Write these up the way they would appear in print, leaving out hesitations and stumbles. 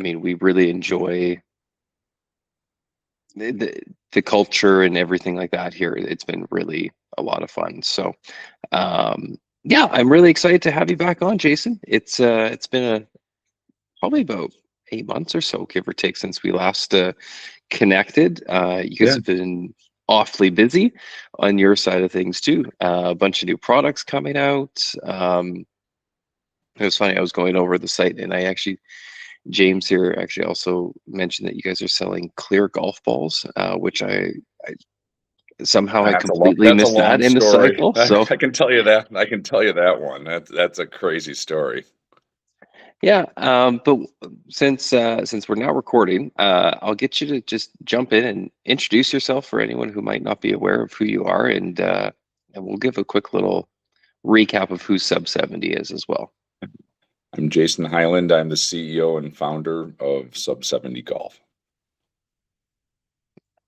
mean, we really enjoy the culture and everything like that here. It's been really a lot of fun. So, yeah, I'm really excited to have you back on, Jason. It's been probably about 8 months or so, give or take, since we last connected. You guys Yeah. have been awfully busy on your side of things too. A bunch of new products coming out. It was funny. I was going over the site, and James here actually also mentioned that you guys are selling clear golf balls, which I somehow I completely That's a missed that long in the story. cycle. So I can tell you that. I can tell you that one. That's a crazy story. yeah, but since we're now recording, I'll get you to just jump in and introduce yourself for anyone who might not be aware of who you are, and we'll give a quick little recap of who Sub70 is as well. I'm Jason Highland. I'm the CEO and founder of Sub70 Golf.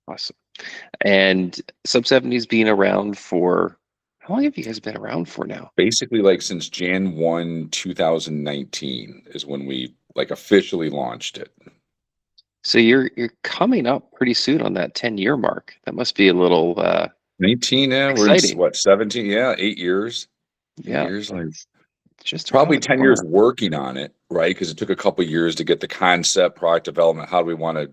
Awesome. And Sub70's been around for, how long have you guys been around for now? Basically, like since Jan 1, 2019 is when we like officially launched it. So you're coming up pretty soon on that 10-year mark. That must be a little 19, yeah, we're in exciting. what, 17? Yeah, 8 years. Eight Yeah, years, like just around probably the 10 years corner. working on it, right? Because it took a couple years to get the concept, product development. How do we want to,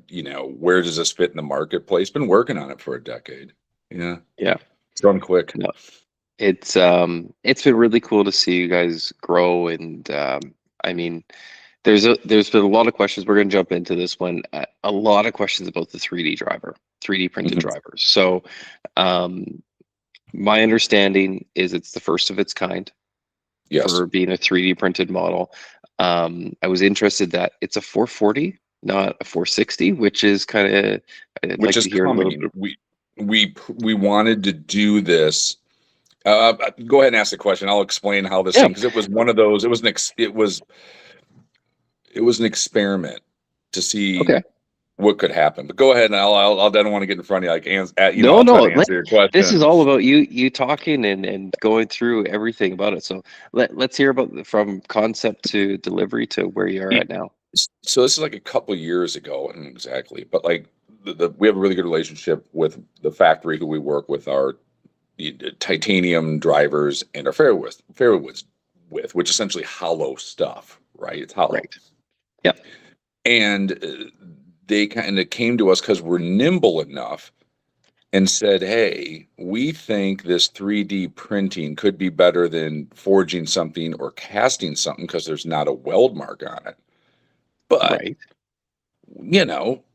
where does this fit in the marketplace? Been working on it for a decade. Yeah, Yeah. it's done quick. No, it's been really cool to see you guys grow, and I mean, there's been a lot of questions. We're going to jump into this one. A lot of questions about the 3D driver, 3D printed Mhm. drivers. So, my understanding is it's the first of its kind Yes. for being a 3D printed model. I was interested that it's a 440, not a 460, which is kind of, I'd Which like is to hear a little coming. bit. We wanted to do this. Go ahead and ask the question. I'll explain how this Yeah. thing, because it was one of those. It was an experiment to see Okay. what could happen. But go ahead, and I don't want to get in front of you. No, I'll try no. to answer your This is question. all about you talking and going through everything about it. So let's hear about from concept to delivery to where you are at now. So this is like a couple years ago, and exactly, but like we have a really good relationship with the factory who we work with our titanium drivers and our fairwoods with, which essentially hollow stuff, right? It's hollow. Right. Yeah. And they kind of came to us because we're nimble enough and said, hey, we think this 3D printing could be better than forging something or casting something because there's not a weld mark on it. But, Right.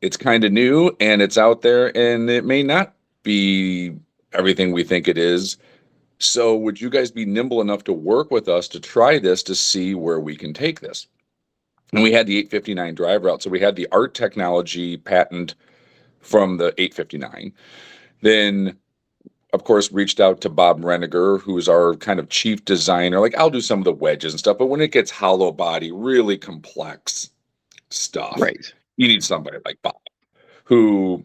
it's kind of new and it's out there and it may not be everything we think it is. So, would you guys be nimble enough to work with us to try this to see where we can take this? And we had the 859 driver out. So, we had the art technology patent from the 859. Then, of course, reached out to Bob Reniger, who's our kind of chief designer. Like, I'll do some of the wedges and stuff, but when it gets hollow body, really complex stuff, Right. you need somebody like Bob, who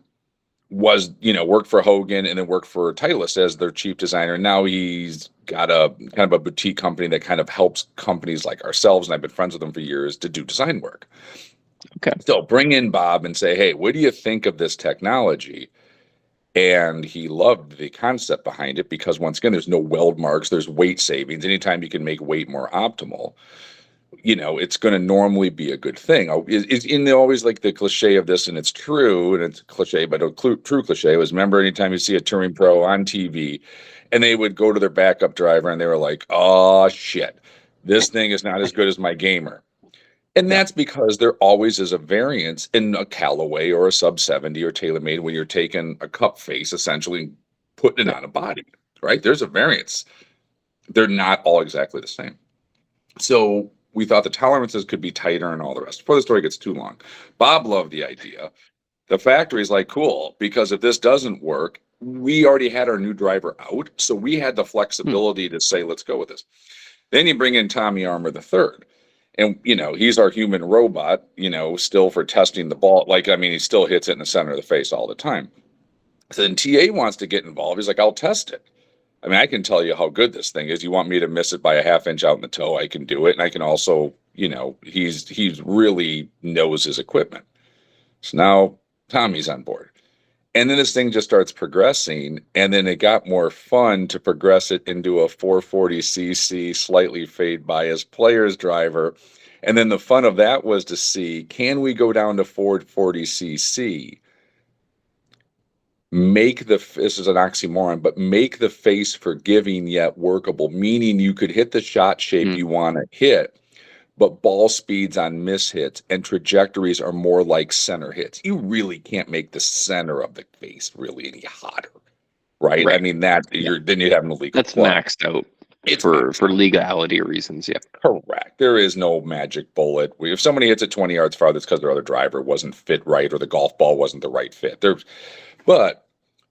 was, worked for Hogan and then worked for Titleist as their chief designer. Now he's got a kind of a boutique company that kind of helps companies like ourselves, and I've been friends with him for years, to do design work. Okay. So bring in Bob and say, hey, what do you think of this technology? And he loved the concept behind it because, once again, there's no weld marks, there's weight savings. Anytime you can make weight more optimal, it's going to normally be a good thing. Is in the always like the cliche of this, and it's true, and it's cliche, but a true cliche was, remember, anytime you see a touring pro on TV and they would go to their backup driver and they were like, oh shit, this thing is not as good as my gamer. And Yeah. that's because there always is a variance in a Callaway or a Sub 70 or TaylorMade when you're taking a cup face essentially and putting it Yeah. on a body, right? There's a variance. They're not all exactly the same. So we thought the tolerances could be tighter and all the rest. Before the story gets too long, Bob loved the idea. The factory's like, cool, because if this doesn't work, we already had our new driver out. So we had the Hmm. flexibility to say, let's go with this. Then you bring in Tommy Armour the third. And, he's our human robot, still for testing the ball. Like, I mean, he still hits it in the center of the face all the time. So then TA wants to get involved. He's like, I'll test it. I mean, I can tell you how good this thing is. You want me to miss it by a half inch out in the toe, I can do it. And I can also he's really knows his equipment. So now Tommy's on board. And then this thing just starts progressing, and then it got more fun to progress it into a 440cc slightly fade bias player's driver. And then the fun of that was to see, can we go down to 440cc, this is an oxymoron, but make the face forgiving yet workable, meaning you could hit the shot shape you want to hit, but ball speeds on mishits and trajectories are more like center hits. You really can't make the center of the face really any hotter, right? I mean, then you'd have an illegal That's club. maxed out. It's for maxed out. legality reasons, yeah. Correct. There is no magic bullet. If somebody hits it 20 yards farther, it's because their other driver wasn't fit right or the golf ball wasn't the right fit. But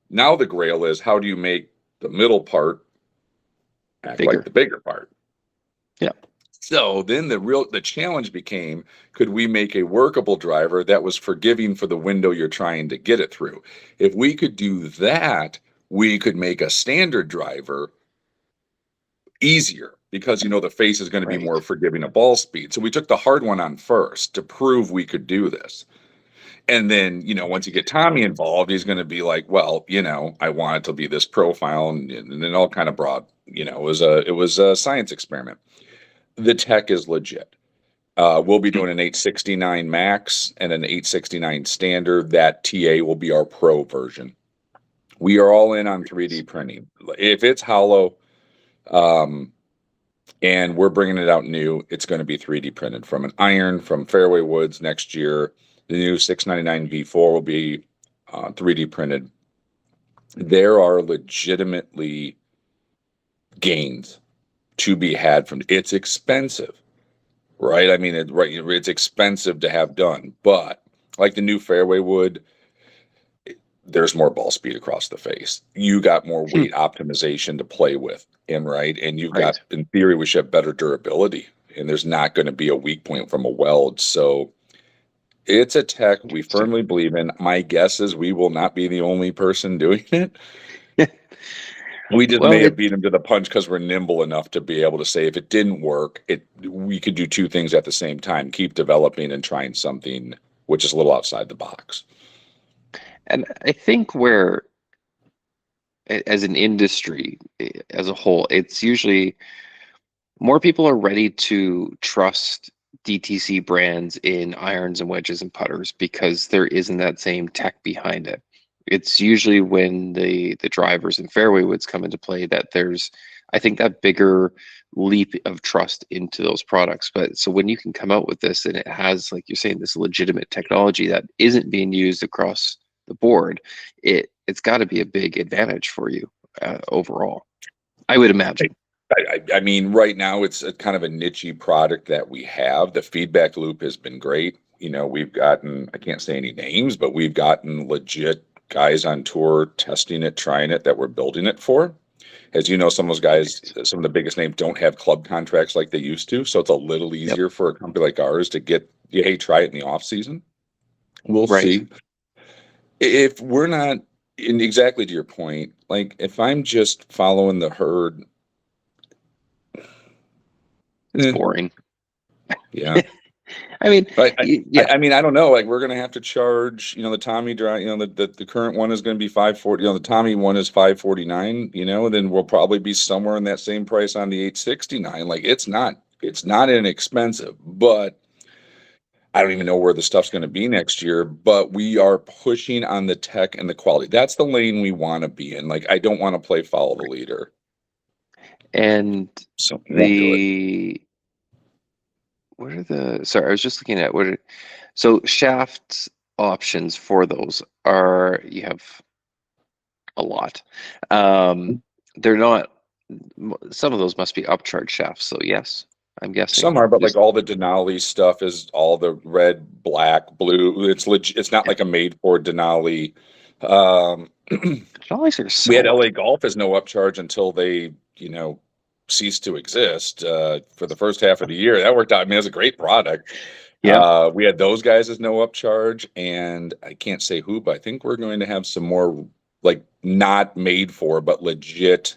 now the grail is, how do you make the middle part act like the bigger part? Yeah. So then the challenge became, could we make a workable driver that was forgiving for the window you're trying to get it through? If we could do that, we could make a standard driver easier because the face is going to be more forgiving of ball speed. So we took the hard one on first to prove we could do this. And then, once you get Tommy involved, he's going to be like, well, I want it to be this profile, and then all kind of broad, it was a science experiment. The tech is legit. We'll be doing an 869 Max and an 869 Standard. That TA will be our pro version. We are all in on 3D printing. If it's hollow, and we're bringing it out new, it's going to be 3D printed from an iron from Fairway Woods next year. The new 699 V4 will be 3D printed. There are legitimately gains to be had from it's expensive, right? I mean, it's expensive to have done, but like the new Fairway Wood, there's more ball speed across the face. You got more weight optimization to play with, and you've got, in theory, we should have better durability, and there's not going to be a weak point from a weld. So it's a tech we firmly believe in. My guess is we will not be the only person doing it. We just may have beat him to the punch because we're nimble enough to be able to say, if it didn't work, we could do two things at the same time, keep developing and trying something which is a little outside the box. And I think where, as an industry as a whole, it's usually more people are ready to trust DTC brands in irons and wedges and putters because there isn't that same tech behind it. It's usually when the drivers and fairway woods come into play that there's, I think, that bigger leap of trust into those products. But so when you can come out with this and it has, like you're saying, this legitimate technology that isn't being used across the board, it's got to be a big advantage for you overall, I would imagine. I mean, right now it's a kind of a niche-y product that we have. The feedback loop has been great. We've gotten, I can't say any names, but we've gotten legit guys on tour testing it, trying it, that we're building it for. As you know, some of those guys, some of the biggest names don't have club contracts like they used to. So it's a little easier for a company like ours to get, hey, try it in the off season. We'll see. If we're not, and exactly to your point, like if I'm just following the herd, it's boring. Yeah. I mean, I mean, I don't know. Like, we're going to have to charge, the Tommy drive, the current one is going to be 540, the Tommy one is 549, and then we'll probably be somewhere in that same price on the 869. Like, it's not inexpensive, but I don't even know where the stuff's going to be next year, but we are pushing on the tech and the quality. That's the lane we want to be in. Like, I don't want to play follow the leader. And so the, what are sorry, I was just looking at so shaft options for those are, you have a lot. They're not, some of those must be upcharge shafts. So yes, I'm guessing some are, but like all the Denali stuff is all the red, black, blue. It's legit. It's not like a made for Denali. We had LA Golf as no upcharge until they, ceased to exist for the first half of the year. That worked out. I mean, it was a great product. Yeah. We had those guys as no upcharge, and I can't say who, but I think we're going to have some more, like, not made for, but legit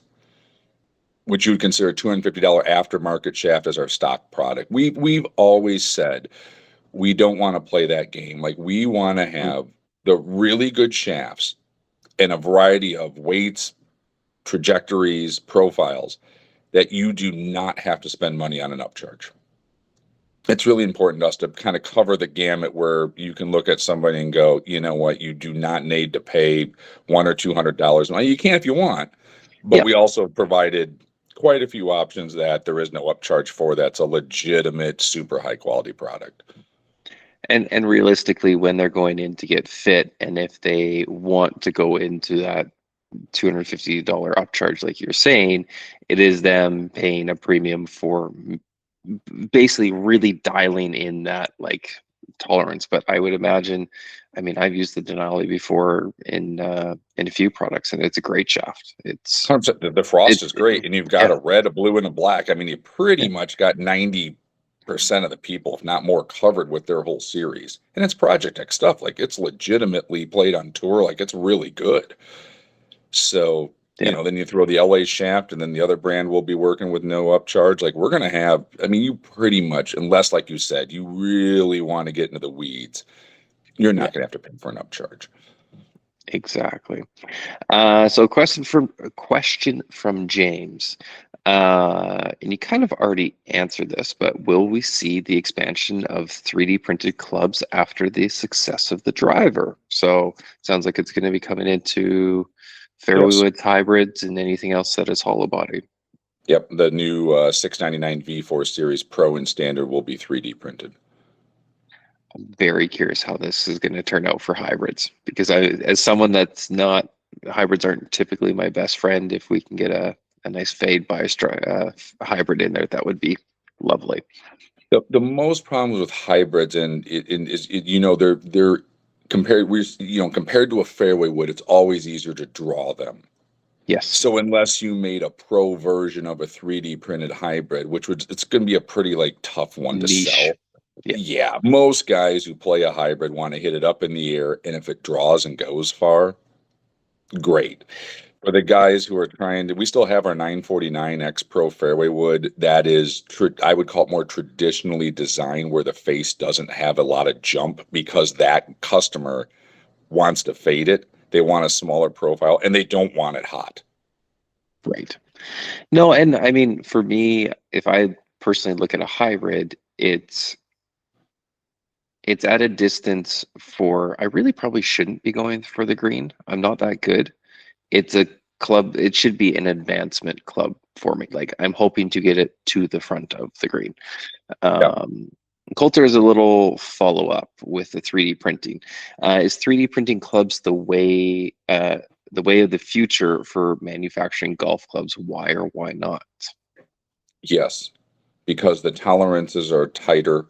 which you would consider a $250 aftermarket shaft as our stock product. We've always said we don't want to play that game. Like we want to Mm. have the really good shafts and a variety of weights, trajectories, profiles that you do not have to spend money on an upcharge. It's really important to us to kind of cover the gamut where you can look at somebody and go, you know what, you do not need to pay $100 or $200. Well, you can if you want, but Yeah. we also provided quite a few options that there is no upcharge for. That's a legitimate, super high quality product. And realistically, when they're going in to get fit, and if they want to go into that $250 upcharge, like you're saying, it is them paying a premium for basically really dialing in that like tolerance. But I would imagine, I mean, I've used the Denali before in a few products, and it's a great shaft. It's 100%. The frost it, is great, and you've got yeah, a red, a blue, and a black. I mean, you pretty yeah, much got 90% of the people, if not more, covered with their whole series. And it's Project X stuff. Like it's legitimately played on tour. Like it's really good. So, yeah. then you throw the LA shaft, and then the other brand will be working with no upcharge. Like we're going to have, I mean, you pretty much, unless, like you said, you really want to get into the weeds, you're Yeah. not going to have to pay for an upcharge. Exactly. So a question from James. And you kind of already answered this, but will we see the expansion of 3D printed clubs after the success of the driver? So sounds like it's going to be coming into fairway Yes. woods, hybrids, and anything else that is hollow body. Yep. The new 699 V4 Series Pro and Standard will be 3D printed. I'm very curious how this is going to turn out for hybrids because as someone that's not, hybrids aren't typically my best friend. If we can get a nice fade by hybrid in there, that would be lovely. The most problems with hybrids they're compared to a fairway wood, it's always easier to draw them. Yes, So unless you made a pro version of a 3D printed hybrid, it's going to be a pretty like tough one to niche. sell. Yeah, Yeah, most guys who play a hybrid want to hit it up in the air, and if it draws and goes far, great. For the guys who are trying to, we still have our 949 X Pro fairway wood. That is, I would call it more traditionally designed, where the face doesn't have a lot of jump because that customer wants to fade it. They want a smaller profile, and they don't want it hot. right. No, and I mean, for me, if I personally look at a hybrid, it's at a distance for, I really probably shouldn't be going for the green. I'm not that good. It's a club, it should be an advancement club for me. Like I'm hoping to get it to the front of the green. Yep. Um, Coulter is a little follow up with the 3D printing. Is 3D printing clubs the way of the future for manufacturing golf clubs? Why or why not? Yes, because the tolerances are tighter.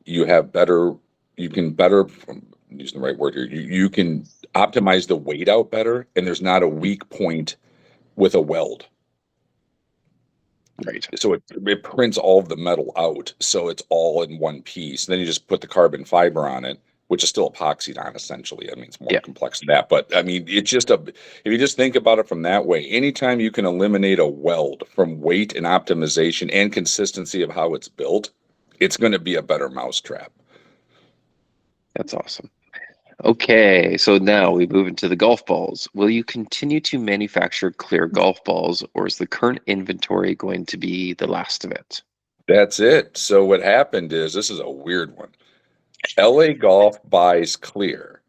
You have better, you can better, I'm using the right word here, you can optimize the weight out better, and there's not a weak point with a weld. Right. So it prints all of the metal out, so it's all in one piece. Then you just put the carbon fiber on it, which is still epoxied on essentially. I mean, it's more Yeah, complex than that, but I mean, it's just if you just think about it from that way, anytime you can eliminate a weld from weight and optimization and consistency of how it's built, it's going to be a better mousetrap. that's awesome. Okay, so now we move into the golf balls. Will you continue to manufacture clear golf balls, or is the current inventory going to be the last of it? That's it. So what happened is, this is a weird one. LA Golf buys clear.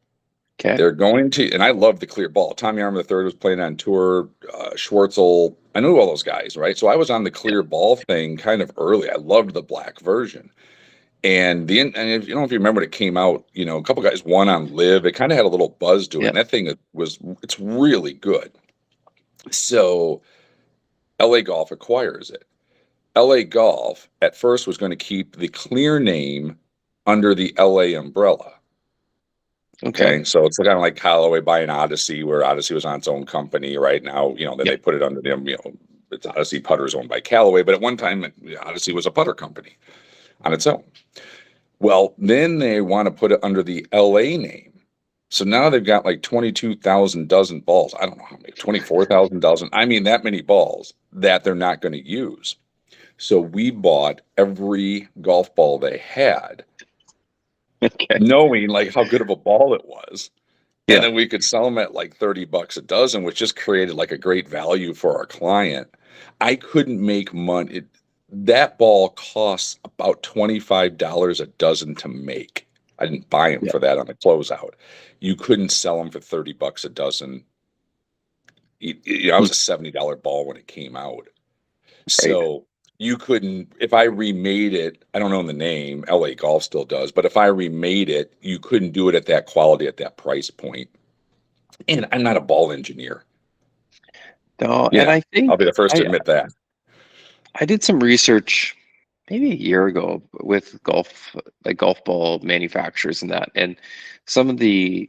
Okay. They're going to, and I love the clear ball. Tommy Armour III was playing on tour. Schwartzel, I knew all those guys, right? So I was on the Yeah. clear ball thing kind of early. I loved the black version. And if you remember when it came out, a couple guys won on Live. It kind of had a little buzz to it. Yeah. And that thing it's really good. So LA Golf acquires it. LA Golf at first was going to keep the clear name under the LA umbrella. Okay. Okay, so it's kind of like Callaway buying Odyssey, where Odyssey was on its own company. Right now, then Yep. they put it under them. It's Odyssey Putters owned by Callaway, but at one time, Odyssey was a putter company on its own. Well, then they want to put it under the LA name. So now they've got like 22,000 dozen balls. I don't know how many, 24,000 dozen. I mean, that many balls that they're not going to use. So we bought every golf ball they had, Okay. knowing like how good of a ball it was. And Yeah. then we could sell them at like 30 bucks a dozen, which just created like a great value for our client. I couldn't make money. That ball costs about $25 a dozen to make. I didn't buy them Yeah. for that on the closeout. You couldn't sell them for 30 bucks a dozen. I Hmm. was a $70 ball when it came out. Right. So you couldn't, if I remade it, I don't know the name, LA Golf still does, but if I remade it, you couldn't do it at that quality at that price point. And I'm not a ball engineer. No, You and know, I I'll be think the first to admit that. I did some research maybe a year ago with golf ball manufacturers and that, and some of the,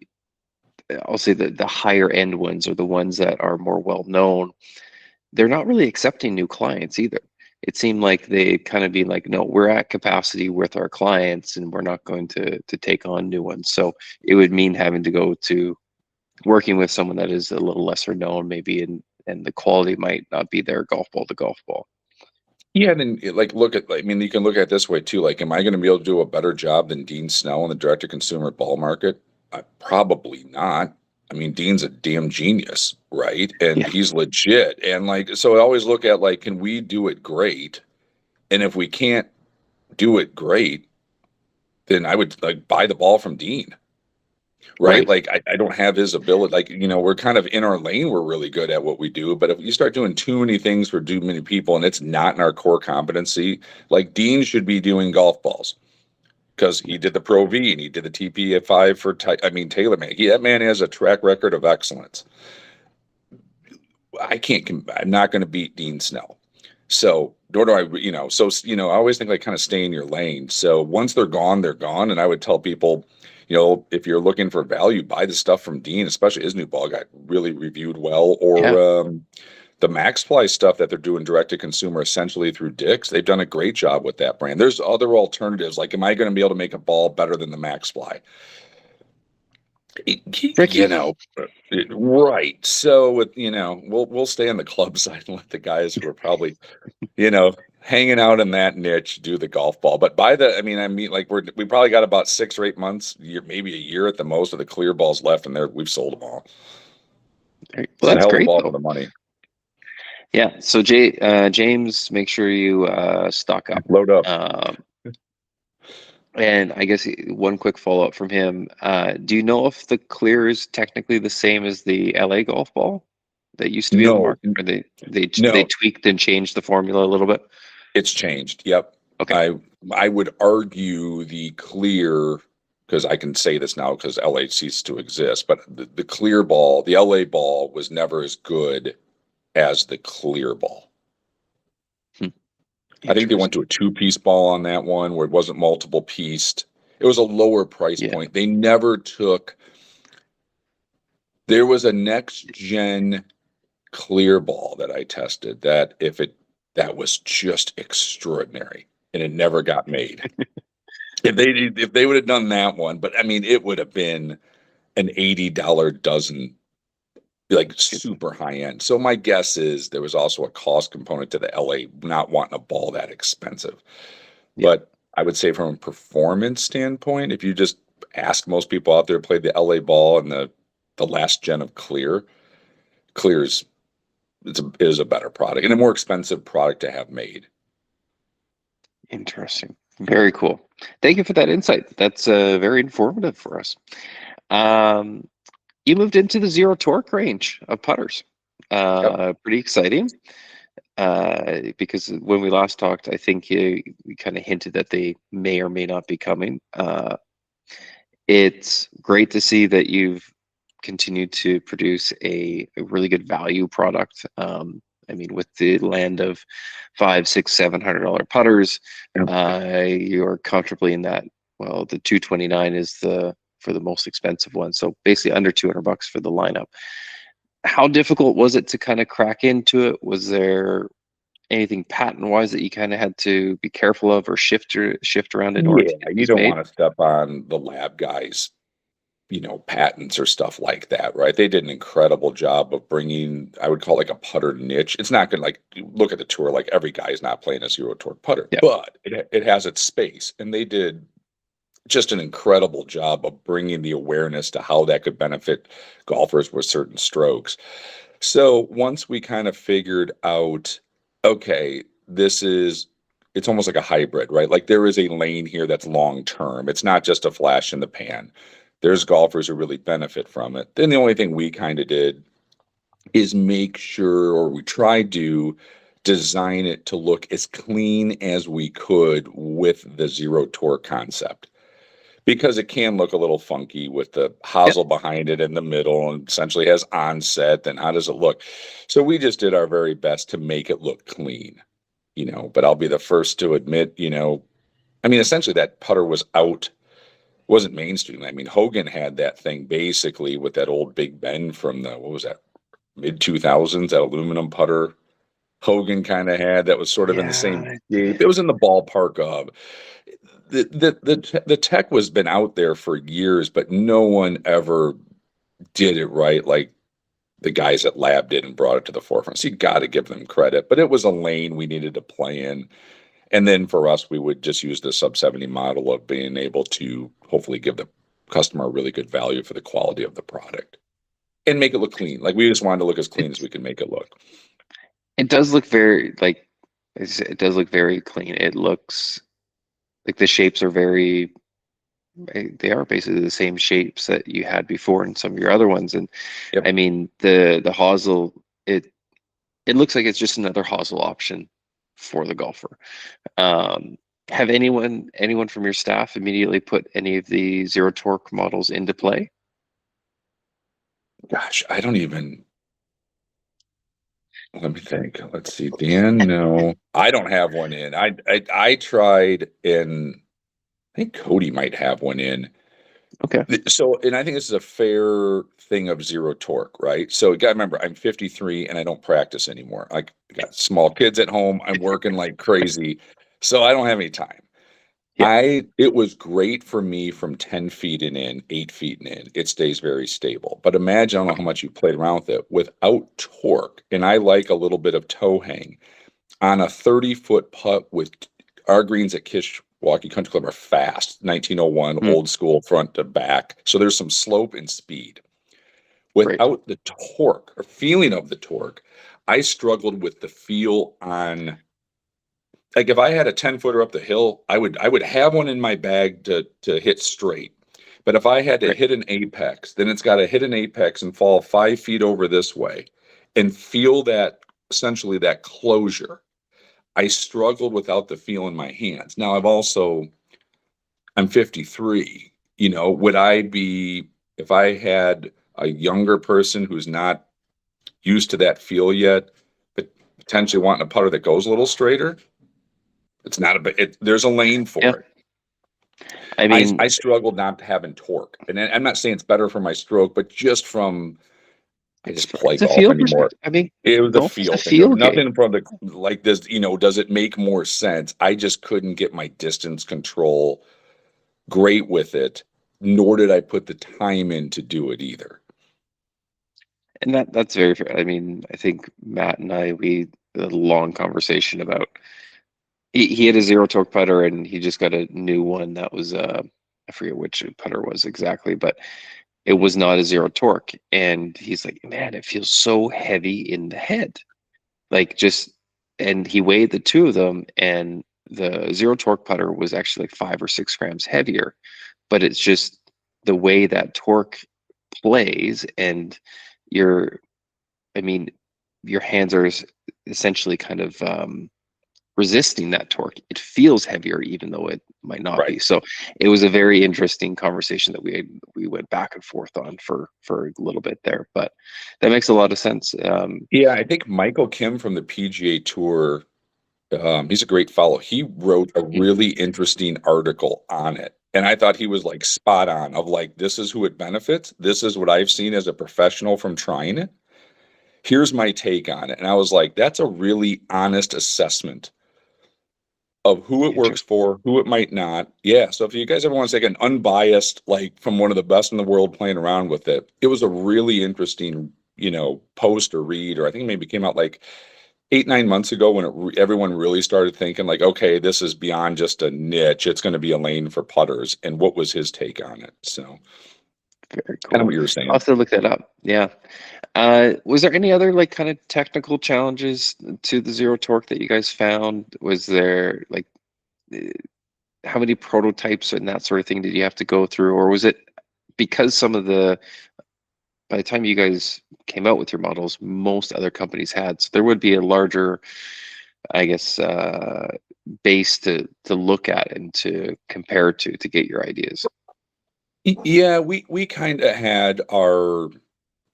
I'll say the higher end ones, or the ones that are more well known, they're not really accepting new clients either. It seemed like they kind of be like, no, we're at capacity with our clients and we're not going to take on new ones. So it would mean having to go to working with someone that is a little lesser known maybe, and the quality might not be there golf ball to golf ball. Yeah, and then like look at, I mean, you can look at it this way too. Like, am I going to be able to do a better job than Dean Snell in the direct to consumer ball market? Probably not. I mean, Dean's a damn genius, right? And Yeah. he's legit. And like, so I always look at like, can we do it great? And if we can't do it great, then I would like buy the ball from Dean. Right? Right. Like I don't have his ability. Like, we're kind of in our lane. We're really good at what we do. But if you start doing too many things for too many people and it's not in our core competency, like Dean should be doing golf balls because he did the Pro V and he did the TP5 for, TaylorMade. That man has a track record of excellence. I'm not going to beat Dean Snell. So nor do I, I always think like kind of stay in your lane. So once they're gone, they're gone. And I would tell people, if you're looking for value, buy the stuff from Dean, especially his new ball got really reviewed well. Yeah. Or the MaxFly stuff that they're doing direct to consumer essentially through Dick's. They've done a great job with that brand. There's other alternatives. Like, am I going to be able to make a ball better than the MaxFly? Tricky. Right. So we'll stay on the club side and let the guys who are probably, you know, hanging out in that niche do the golf ball. But like we probably got about 6 or 8 months, maybe a year at the most of the clear balls left, and we've sold them all. Right. It's Well, a that's hell of a great ball for though. the money. Yeah. So James, make sure you stock up. Load up. Um, and I guess one quick follow up from him. Do you know if the clear is technically the same as the LA golf ball that used to be on the No, market, or they no, tweaked and changed the formula a little bit? it's changed. Yep. Okay. I would argue the clear, because I can say this now because LA ceased to exist, but the clear ball, the LA ball was never as good as the clear ball. Hmm. I think they went Interesting. to a two-piece ball on that one where it wasn't multiple pieced. It was a lower price Yeah. point. They never took, there was a next gen clear ball that I tested that was just extraordinary and it never got made. If they would have done that one, but I mean it would have been an $80 dozen, like super high end. So my guess is there was also a cost component to the LA not wanting a ball that expensive. Yeah. But I would say from a performance standpoint, if you just ask most people out there who played the LA ball and the last gen of Clear's is a better product and a more expensive product to have made. Interesting. Very cool. Thank you for that insight. That's very informative for us. Um, you moved into the zero torque range of putters. Yep. Pretty exciting. Because when we last talked, I think you kind of hinted that they may or may not be coming. It's great to see that you've continued to produce a really good value product. I mean, with the land of five, six, $700 putters, you're comfortably in that. Well, the 229 is for the most expensive one, so basically under $200 for the lineup. How difficult was it to kind of crack into it? Was there anything patent wise that you kind of had to be careful of or shift around in order Yeah, to get you these don't made? want to step on the lab guys patents or stuff like that, right? They did an incredible job of bringing, I would call like a putter niche. It's not going to like look at the tour, like every guy is not playing a zero torque putter, Yeah. but it has its space. And they did just an incredible job of bringing the awareness to how that could benefit golfers with certain strokes. So once we kind of figured out, okay, it's almost like a hybrid, right? Like there is a lane here that's long term. It's not just a flash in the pan. There's golfers who really benefit from it. Then the only thing we kind of did is make sure, or we tried to design it to look as clean as we could with the zero torque concept, because it can look a little funky with the Yep. hosel behind it in the middle and essentially has onset. Then how does it look? So we just did our very best to make it look clean, but I'll be the first to admit, I mean, essentially that putter wasn't mainstream. I mean, Hogan had that thing basically with that old Big Ben from what was that, mid 2000s, that aluminum putter Hogan kind of had that was sort of in the same Yeah. shape. It was in the ballpark of the tech was been out there for years, but no one ever did it right like the guys at Lab did and brought it to the forefront. So you got to give them credit. But it was a lane we needed to play in. And then for us, we would just use the sub 70 model of being able to hopefully give the customer a really good value for the quality of the product and make it look clean. Like we just wanted to look as clean as we could make it look. It does look very like it does look very clean. It looks like the shapes are they are basically the same shapes that you had before in some of your other ones. And Yep. I mean the hosel, it looks like it's just another hosel option for the golfer. Have anyone from your staff immediately put any of the zero torque models into play? Gosh, I don't even. Let me think. Let's see. Dan, no, I don't have one in. I tried, and I think Cody might have one in. Okay. So, and I think this is a fair thing of zero torque, right? So, you got to remember, I'm 53 and I don't practice anymore. I got small kids at home. I'm working like crazy, so I don't have any time. Yeah. It was great for me from 10 feet and in, 8 feet and in. It stays very stable. But imagine, I don't know how much you played around with it without torque. And I like a little bit of toe hang on a 30-foot putt with our greens at Kishwaukee Country Club are fast, 1901, Mm, old school front to back. So there's some slope and speed. right. Without the torque or feeling of the torque, I struggled with the feel on, like if I had a 10-footer up the hill, I would have one in my bag to hit straight. But if I had to Right. hit an apex, then it's got to hit an apex and fall 5 feet over this way and feel that, essentially that closure. I struggled without the feel in my hands. Now I'm 53, would I be, if I had a younger person who's not used to that feel yet, but potentially wanting a putter that goes a little straighter? It's not there's a lane Yeah. for it. I I mean, I struggled not having torque, and I'm not saying it's better for my stroke, but just from I just play it's a golf feel anymore. perspective. I mean, It was a golf is a feel thing. There's feel game. nothing from the like this. Does it make more sense? I just couldn't get my distance control great with it, nor did I put the time in to do it either. And that's very fair. I mean, I think Matt and we had a long conversation about he had a zero torque putter and he just got a new one that was I forget which putter was exactly, but it was not a zero torque. And he's like, man, it feels so heavy in the head. Like just and he weighed the two of them and the zero torque putter was actually like 5 or 6 grams heavier. But it's just the way that torque plays and your I mean, your hands are essentially kind of resisting that torque. It feels heavier, even though it might not Right. be. So it was a very interesting conversation that we went back and forth on for a little bit there. But that makes a lot of sense. Yeah, I think Michael Kim from the PGA Tour, he's a great follow. He wrote a Mhm. really interesting article on it. And I thought he was like spot on of like, this is who it benefits. This is what I've seen as a professional from trying it. Here's my take on it. And I was like, that's a really honest assessment of who it works for, who it might not. Yeah. So if you guys ever want to take an unbiased, like from one of the best in the world playing around with it, it was a really interesting, post or read, or I think it maybe came out like 8, 9 months ago when everyone really started thinking like, okay, this is beyond just a niche. It's going to be a lane for putters. And what was his take on it? So Very kind of cool. what you were I'll saying. have to look that up. Yeah. Was there any other like kind of technical challenges to the zero torque that you guys found? Was there like uh, how many prototypes and that sort of thing did you have to go through, or was it because by the time you guys came out with your models, most other companies had, so there would be a larger, I guess, base to look at and to compare to get your ideas. Yeah, we kind of had our,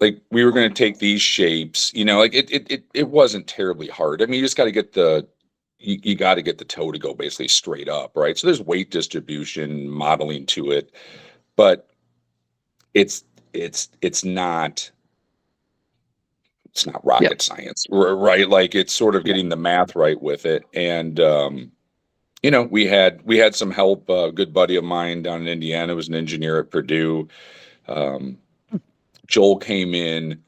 like, we were going to take these shapes, like it wasn't terribly hard. I mean, you just got to get you got to get the toe to go basically straight up, right? So there's weight distribution modeling to it, but it's it's not it's not Yeah. rocket science, right? Like it's sort of Yeah. getting the math right with it. And we had some help. A good buddy of mine down in Indiana was an engineer at Purdue. Um, Joel came in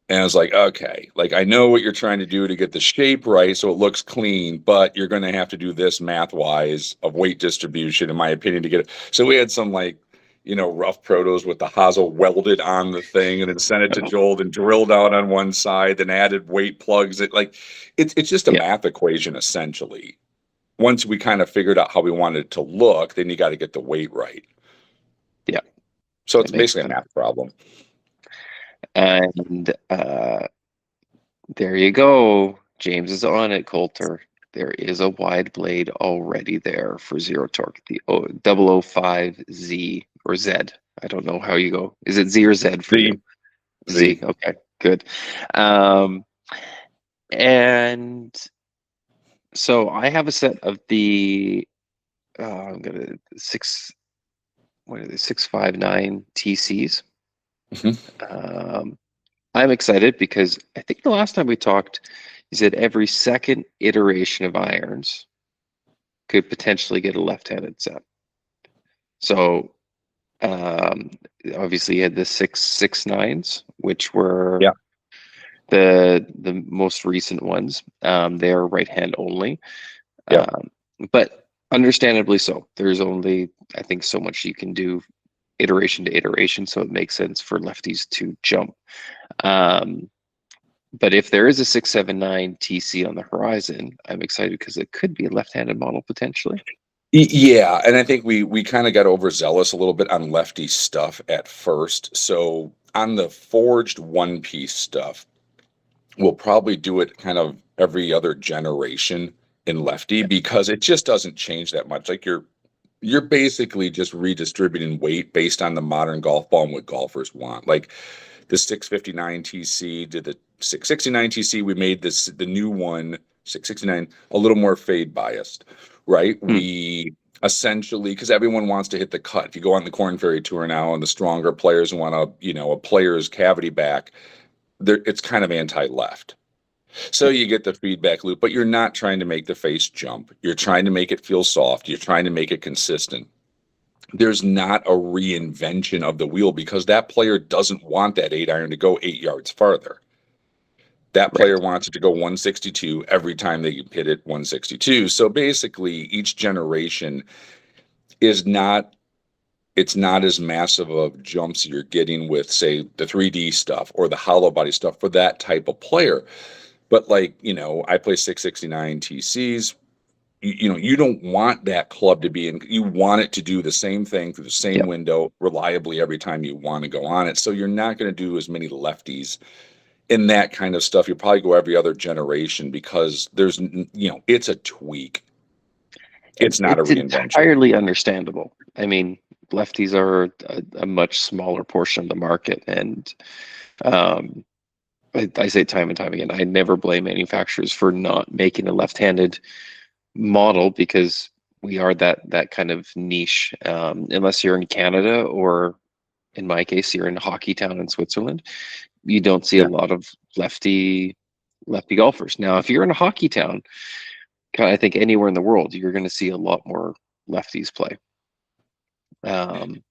and I was like, okay, like I know what you're trying to do to get the shape right so it looks clean, but you're going to have to do this math wise of weight distribution, in my opinion, to get it. So we had some like, rough protos with the hosel welded on the thing and then sent it to Oh, Joel and drilled out on one side, then added weight plugs. It's just a yeah. math equation essentially. Once we kind of figured out how we wanted it to look, then you got to get the weight right. Yeah. So That it's makes basically a sense. math problem. And there you go. James is on it, Coulter. There is a wide blade already there for zero torque, the 005Z or Z. I don't know how you go. Is it Z or Z for you? Z, Z. Z. Okay, good. Um, and so I have a set of the I'm gonna what are they, 659 TCs. Mhm. I'm excited because I think the last time we talked, you said every second iteration of irons could potentially get a left-handed set. So um, obviously you had the 669s, which were Yeah. the most recent ones. They are right hand only, Yeah. but understandably so. There's only, I think, so much you can do iteration to iteration, so it makes sense for lefties to jump. Um, but if there is a 679 TC on the horizon, I'm excited because it could be a left-handed model potentially. Yeah, and I think we kind of got overzealous a little bit on lefty stuff at first. So on the forged one piece stuff, we'll probably do it kind of every other generation in lefty Yeah. because it just doesn't change that much. Like you're basically just redistributing weight based on the modern golf ball and what golfers want. Like the 659 TC to the 669 TC, we made the new one 669 a little more fade biased, right? Hmm. We essentially, because everyone wants to hit the cut. If you go on the Corn Ferry Tour now and the stronger players want a player's cavity back, it's kind of anti-left. So Yeah. you get the feedback loop, but you're not trying to make the face jump. You're trying to make it feel soft. You're trying to make it consistent. There's not a reinvention of the wheel because that player doesn't want that 8 iron to go 8 yards farther. That player Right. wants it to go 162 every time they hit it 162. So basically, each generation is not it's not as massive of jumps you're getting with, say, the 3D stuff or the hollow body stuff for that type of player. But like, I play 669 TCs. You don't want that club to be in. You want it to do the same thing through the same Yeah. window reliably every time you want to go on it. So you're not going to do as many lefties in that kind of stuff. You'll probably go every other generation because it's a tweak. And It's not a it's reinvention. entirely understandable. I mean, lefties are a much smaller portion of the market, and um, I say time and time again, I never blame manufacturers for not making a left-handed model because we are that kind of niche. Unless you're in Canada or, in my case, you're in Hockey Town in Switzerland, you don't see a Yeah. lot of lefty golfers. Now, if you're in a Hockey Town, I think anywhere in the world, you're going to see a lot more lefties play. Um,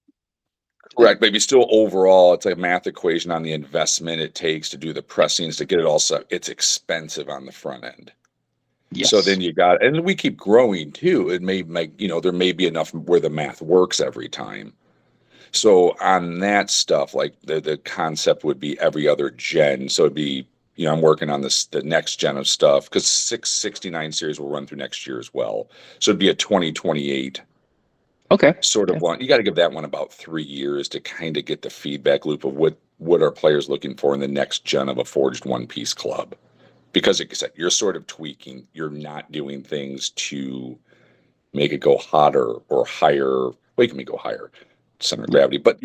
Correct. Maybe still overall, it's a math equation on the investment it takes to do the pressings to get it all set. It's expensive on the front end. So yes. then you got, and we keep growing too. It may make, there may be enough where the math works every time. So on that stuff, like the concept would be every other gen. So it'd be, I'm working on the next gen of stuff because 669 series will run through next year as well. So it'd be a 2028 Okay. sort of Yeah. one. You got to give that one about 3 years to kind of get the feedback loop of what are players looking for in the next gen of a forged one piece club. Because like I said, you're sort of tweaking. You're not doing things to make it go hotter or higher. Well, you can make it go higher, center of Yeah. gravity, but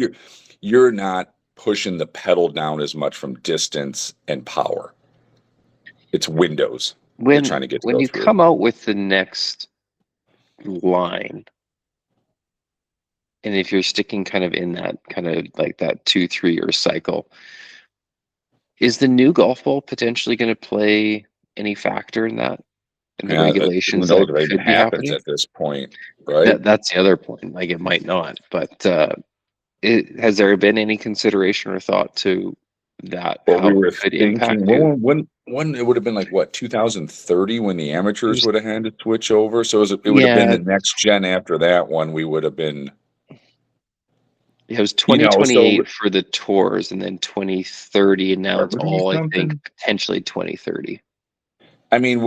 you're not pushing the pedal down as much from distance and power. It's windows you're When trying to get to when go you through. come out with the next line, and if you're sticking kind of in that kind of like that 2-3 year cycle, is the new golf ball potentially going to play any factor in that, in the Yeah, who regulations knows that if it even could be happens happening? at this point, right? That's the other point. Like it might not, but has there been any consideration or thought to that, Well, we how it were could thinking impact you? when it would have been like what 2030 when the It amateurs was, would have had to switch over. So it would have been yeah, the next gen after that one. We would have been, it was so 2028 for the tours, and then 2030, and now it's are we doing all, I think, something? potentially 2030. I mean,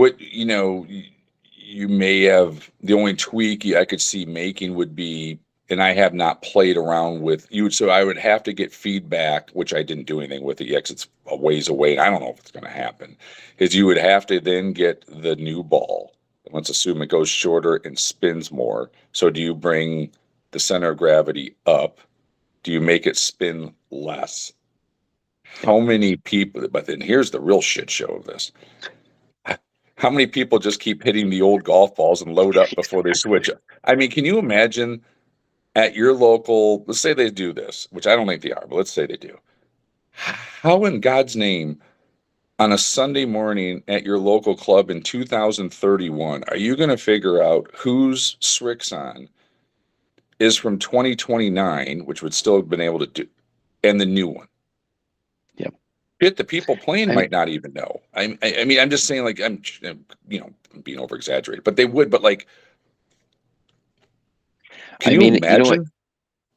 you may have the only tweak I could see making would be, and I have not played around with you, so I would have to get feedback, which I didn't do anything with it yet 'cause it's a ways away, and I don't know if it's going to happen. Is you would have to then get the new ball. Let's assume it goes shorter and spins more. So do you bring the center of gravity up? Do you make it spin less? Yeah. How many people? But then here's the real shit show of this. How many people just keep hitting the old golf balls and load up before they switch? I mean, can you imagine at your local, let's say they do this, which I don't think they are, but let's say they do. How in God's name on a Sunday morning at your local club in 2031 are you going to figure out whose Srixon is from 2029, which would still have been able to do, and the new one? Yeah. Shit, the people playing I, might not even know. I mean, I'm just saying, like, I'm being over exaggerated, but they would. But like, can I you mean, you know what? imagine?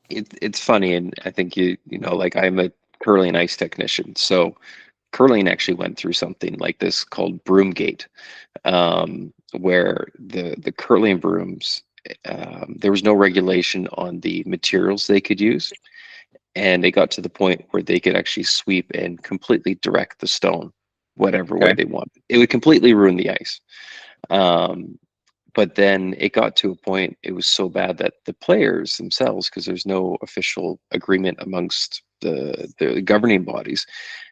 It's funny, and I think like I'm a curling ice technician, so curling actually went through something like this called Broomgate, where the curling brooms, there was no regulation on the materials they could use, and they got to the point where they could actually sweep and completely direct the stone whatever way Okay. they wanted. It would completely ruin the ice. Um, but then it got to a point, it was so bad that the players themselves, because there's no official agreement amongst the governing bodies,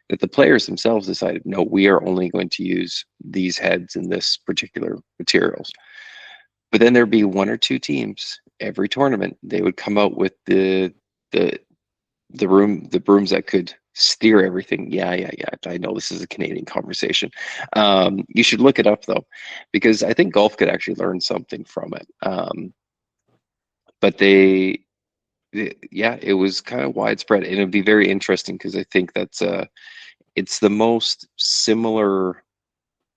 that the players themselves decided, no, we are only going to use these heads in this particular materials. But then there'd be one or two teams every tournament. They would come out with the the brooms that could steer everything. Yeah. I know this is a Canadian conversation. You should look it up though, because I think golf could actually learn something from it. But yeah, it was kind of widespread, and it'd be very interesting because I think it's the most similar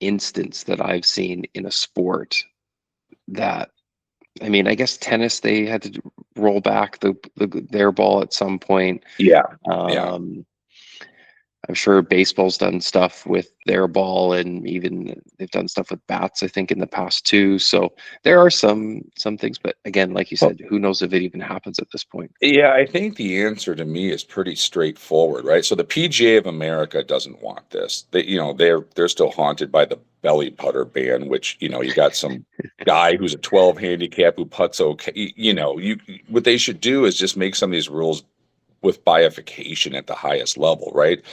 instance that I've seen in a sport that, I mean, I guess tennis, they had to roll back their ball at some point. Yeah. Yeah. Um, I'm sure baseball's done stuff with their ball, and even they've done stuff with bats, I think, in the past too. So there are some things, but again, like you Well, said, who knows if it even happens at this point? yeah, I think the answer to me is pretty straightforward, right? So the PGA of America doesn't want this. They're still haunted by the belly putter ban, which, you got some guy who's a 12 handicap who putts okay. You what they should do is just make some of these rules with bifurcation at the highest level, right?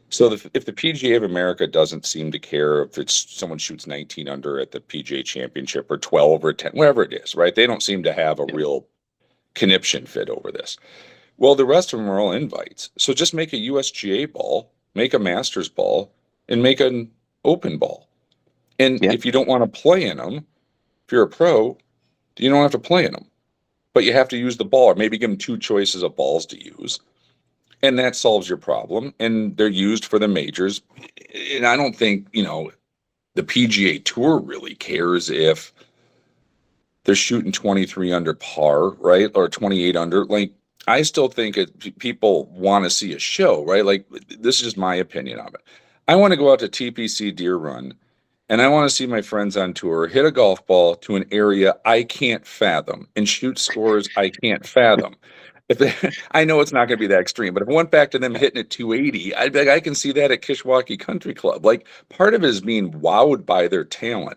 So if the PGA of America doesn't seem to care if it's someone shoots 19 under at the PGA Championship or 12 or 10, whatever it is, right? They don't seem to have a Yeah, real conniption fit over this. Well, the rest of them are all invites. So just make a USGA ball, make a Masters ball, and make an open ball. And yeah, if you don't want to play in them, If you're a pro, you don't have to play in them, but you have to use the ball, or maybe give them two choices of balls to use. And that solves your problem. And they're used for the majors. And I don't think, the PGA Tour really cares if they're shooting 23 under par, right? Or 28 under. Like, I still think people want to see a show, right? Like, this is just my opinion of it. I want to go out to TPC Deer Run and I want to see my friends on tour hit a golf ball to an area I can't fathom and shoot scores I can't fathom. I know it's not going to be that extreme, but if I went back to them hitting at 280, I'd be like, I can see that at Kishwaukee Country Club. Like, part of it is being wowed by their talent.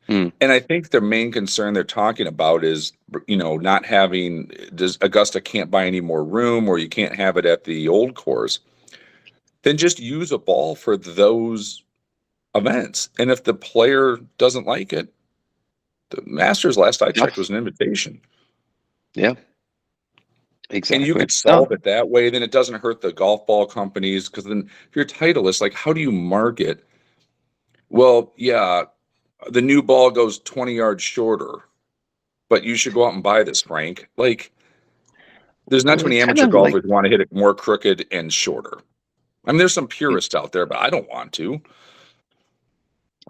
Hmm. And I think the main concern they're talking about is, not having, does Augusta can't buy any more room, or you can't have it at the old course. Then just use a ball for those events. And if the player doesn't like it, the Masters, last I checked, was an invitation. Yeah, And you exactly. could solve it that way. Then it doesn't hurt the golf ball companies, because then if you're Titleist, like, how do you market? Well, yeah, the new ball goes 20 yards shorter, but you should go out and buy this, Frank. Like, there's not Well, too it's many kind amateur of like golfers who want to hit it more crooked and shorter. I mean, there's some purists out there, but I don't want to.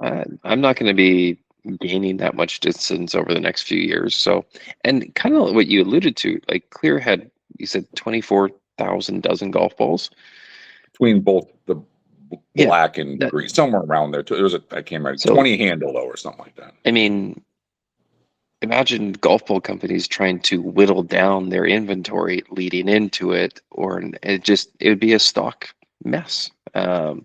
I'm not going to be gaining that much distance over the next few years. So, and kind of what you alluded to, like Clear had, you said 24,000 dozen golf balls. Between both the Yeah. black and That, green, somewhere around there. It was I can't remember, so, 20 handle though, or something like that. I mean, imagine golf ball companies trying to whittle down their inventory leading into it, or it would be a stock mess. Well,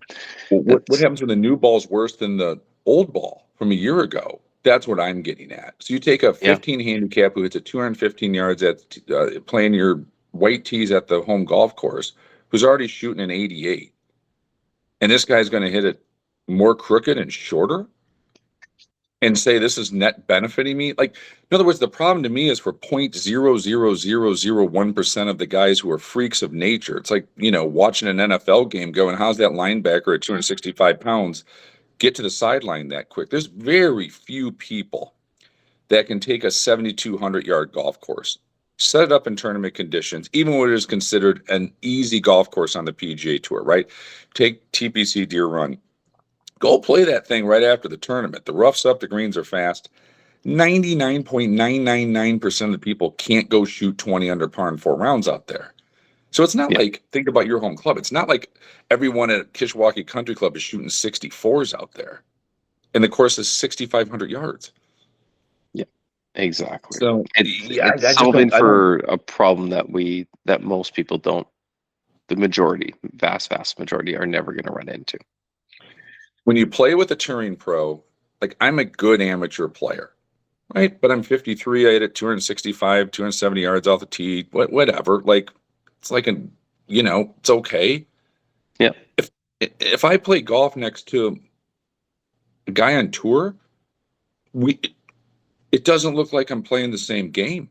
what happens when the new ball is worse than the old ball from a year ago? That's what I'm getting at. So you take a 15 handicap who hits at 215 yards at playing your white tees at the home golf course, who's already shooting an 88, and this guy's going to hit it more crooked and shorter, and say this is net benefiting me. Like, in other words, the problem to me is for 0.00001% of the guys who are freaks of nature. It's like, watching an NFL game going, how's that linebacker at 265 pounds get to the sideline that quick? There's very few people that can take a 7,200-yard golf course, set it up in tournament conditions, even when it is considered an easy golf course on the PGA Tour, right? Take TPC Deer Run. Go play that thing right after the tournament. The rough's up, the greens are fast. 99.999% of the people can't go shoot 20 under par in 4 rounds out there. So it's not like, think about your home club. It's not like everyone at Kishwaukee Country Club is shooting 64s out there. And the course is 6,500 yards. Yeah, exactly. So it's solving for a problem that most people don't, the majority, vast majority, are never going to run into. When you play with a touring pro, like, I'm a good amateur player, right? But I'm 53. I hit it 265, 270 yards off the tee, whatever. Like, it's like it's okay. Yeah. If I play golf next to a guy on tour, it doesn't look like I'm playing the same game.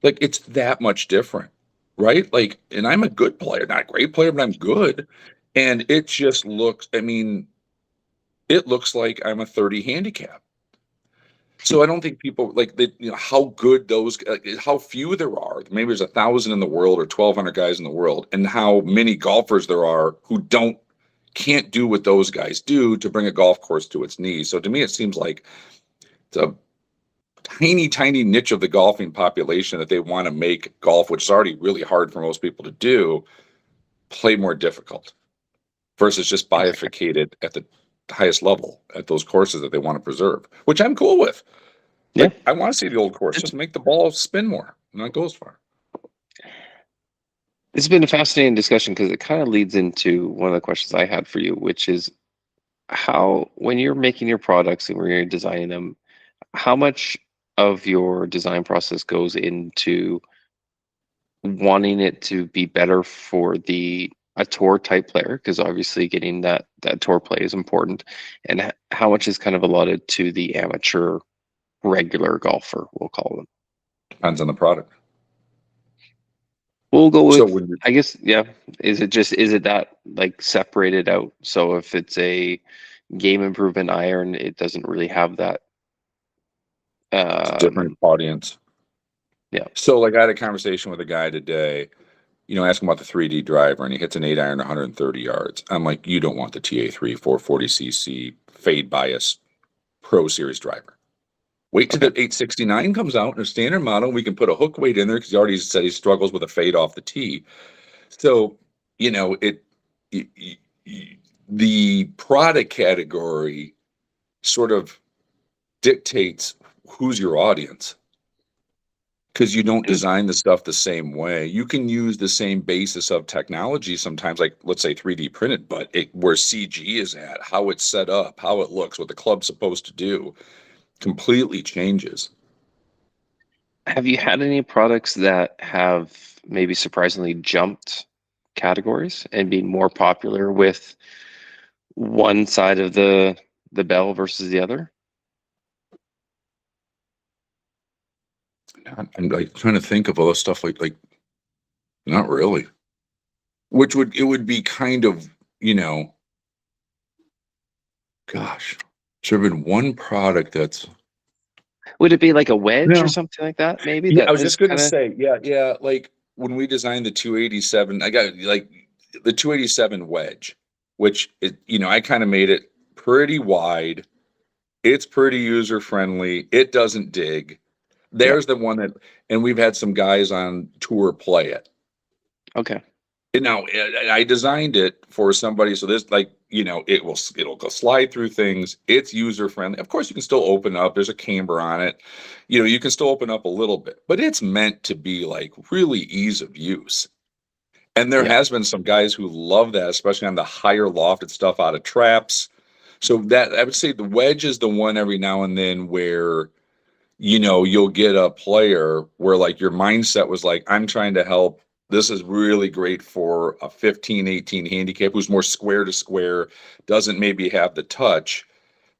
Like, it's that much different, right? Like, and I'm a good player, not a great player, but I'm good. And it just looks, it looks like I'm a 30 handicap. So I don't think people like that, how good how few there are. Maybe there's 1,000 in the world or 1,200 guys in the world, and how many golfers there are who can't do what those guys do to bring a golf course to its knees. So to me, it seems like it's a tiny, tiny niche of the golfing population that they want to make golf, which is already really hard for most people to do, play more difficult versus just bifurcated at the highest level at those courses that they want to preserve, which I'm cool with. Like, I want to see the old course, just make the ball spin more, not go as far. It's been a fascinating discussion, because it kind of leads into one of the questions I had for you, which is when you're making your products and when you're designing them, how much of your design process goes into wanting it to be better for a tour type player, because obviously getting that tour play is important, and how much is kind of allotted to the amateur regular golfer, we'll call them? Depends on the product. We'll go with, I guess, is it that, like, separated out? So if it's a game improvement iron, it doesn't really have that It's a different audience. Yeah. So like I had a conversation with a guy today, asking about the 3D driver, and he hits an 8 iron 130 yards. I'm like, you don't want the TA3 440cc fade bias Pro Series driver. Wait till the Okay. 869 comes out in a standard model. We can put a hook weight in there because he already said he struggles with a fade off the tee. So, it the product category sort of dictates who's your audience because you don't And design the stuff the same way. You can use the same basis of technology sometimes, like let's say 3D printed, but where CG is at, how it's set up, how it looks, what the club's supposed to do, completely changes. have you had any products that have maybe surprisingly jumped categories and been more popular with one side of the bell versus the other? I'm like trying to think of all this stuff like not really. Which would be kind of, gosh, should have been one product that's Would it be like a wedge or no. something like that, maybe Yeah, I that was has just gonna kind of say, yeah, like when we designed the 287, I got like the 287 wedge, which I kind of made it pretty wide. It's pretty user friendly. It doesn't dig. yeah. There's the one that, and we've had some guys on tour play it. Okay. And now I designed it for somebody, so this like it'll go slide through things. It's user friendly. Of course, you can still open up. There's a camber on it. You can still open up a little bit, but it's meant to be like really ease of use. And there Yeah. has been some guys who love that, especially on the higher lofted stuff out of traps. So that I would say the wedge is the one every now and then where you'll get a player where like your mindset was like, I'm trying to help. This is really great for a 15, 18 handicap who's more square to square, doesn't maybe have the touch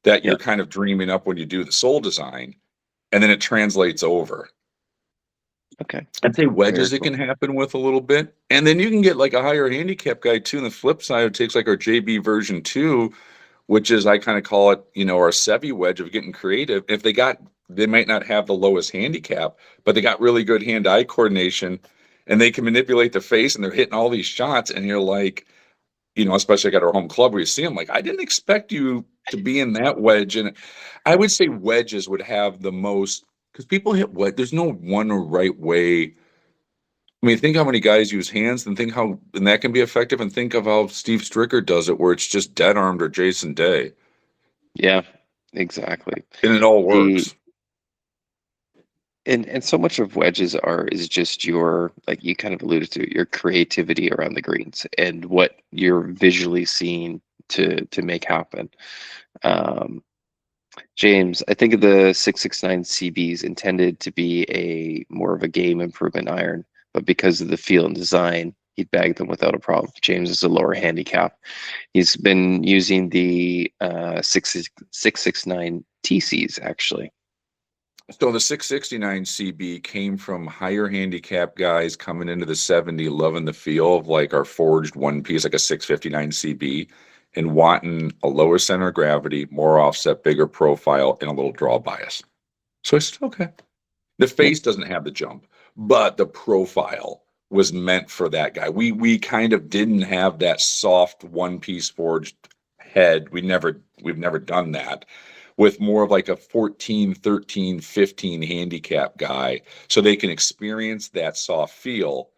that Yeah. you're kind of dreaming up when you do the soul design. And then it translates over. Okay. I'd say Very wedges it cool. can happen with a little bit. And then you can get like a higher handicap guy too. On the flip side, it takes like our JB version 2, which is I kind of call it, our Sevy wedge of getting creative. If they might not have the lowest handicap, but they got really good hand-eye coordination and they can manipulate the face and they're hitting all these shots. And you're like, especially at our home club where you see them, like, I didn't expect you to be in that wedge. And I would say wedges would have the most because people hit wedge. There's no one right way. I mean, think how many guys use hands and think how, and that can be effective. And think of how Steve Stricker does it, where it's just dead armed or Jason Day, Yeah, exactly. and it all The works. and so much of wedges is just your, like you kind of alluded to, your creativity around the greens and what you're visually seeing to make happen. Um, James, I think of the 669 CBs intended to be a more of a game improvement iron, but because of the feel and design, he'd bag them without a problem. James is a lower handicap. He's been using the 669 TCs actually. So the 669 CB came from higher handicap guys coming into the 70, loving the feel of like our forged one piece, like a 659 CB, and wanting a lower center of gravity, more offset, bigger profile, and a little draw bias. So I said, okay. The Yeah, face doesn't have the jump, but the profile was meant for that guy. We kind of didn't have that soft one piece forged head. We've never done that with more of like a 14, 13, 15 handicap guy so they can experience that soft feel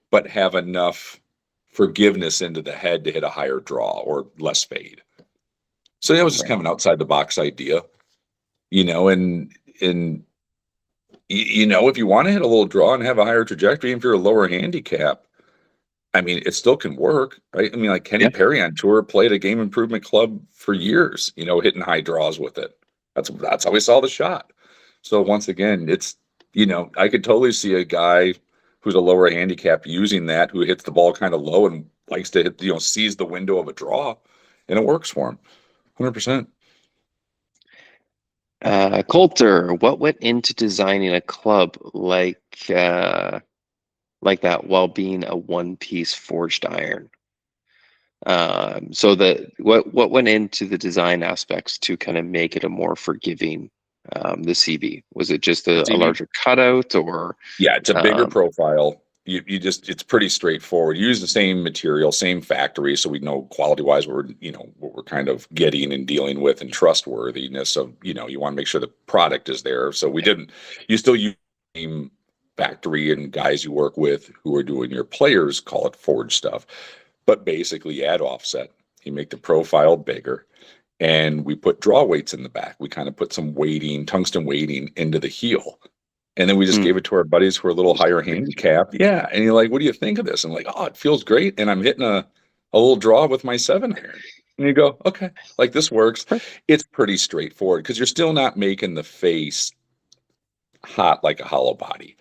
but have enough forgiveness into the head to hit a higher draw or less fade. So that was just right. kind of an outside the box idea, and if you want to hit a little draw and have a higher trajectory, if you're a lower handicap, I mean, it still can work, right? I mean, like Kenny Yeah. Perry on tour played a game improvement club for years, hitting high draws with it. That's how we saw the shot. So once again, it's, I could totally see a guy who's a lower handicap using that, who hits the ball kind of low and likes to hit, sees the window of a draw, and it works for him, 100%. Coulter, what went into designing a club like that while being a one-piece forged iron? So what went into the design aspects to kind of make it a more forgiving the CB? Was it just The a CB, larger cutout, or yeah, it's a bigger um, profile. You just, it's pretty straightforward. You use the same material, same factory, so we know quality wise what we're kind of getting and dealing with, and trustworthiness of, you want to make sure the product is there. So we didn't, you still use the same factory and guys you work with who are doing your players, call it forge stuff, but basically you add offset, you make the profile bigger, and we put draw weights in the back. We kind of put some weighting, tungsten weighting into the heel. And then we just hmm, gave it to our buddies who are a little higher handicap. Yeah. And you're like, what do you think of this? I'm like, oh, it feels great. And I'm hitting a little draw with my 7-iron. And you go, okay, like this works. It's pretty straightforward because you're still not making the face hot like a hollow body.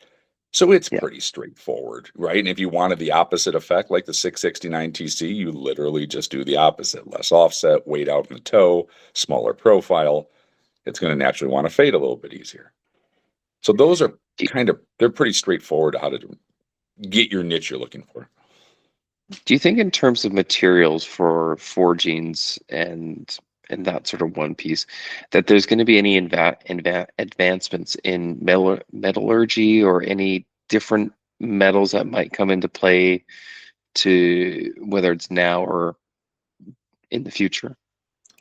So it's yeah. pretty straightforward, right? And if you wanted the opposite effect, like the 669 TC, you literally just do the opposite. Less offset, weight out in the toe, smaller profile. It's going to naturally want to fade a little bit easier. So those are Do, they're pretty straightforward how to get your niche you're looking for. do you think in terms of materials for forgings and that sort of one piece, that there's going to be any advancements in metallurgy, or any different metals that might come into play, to whether it's now or in the future?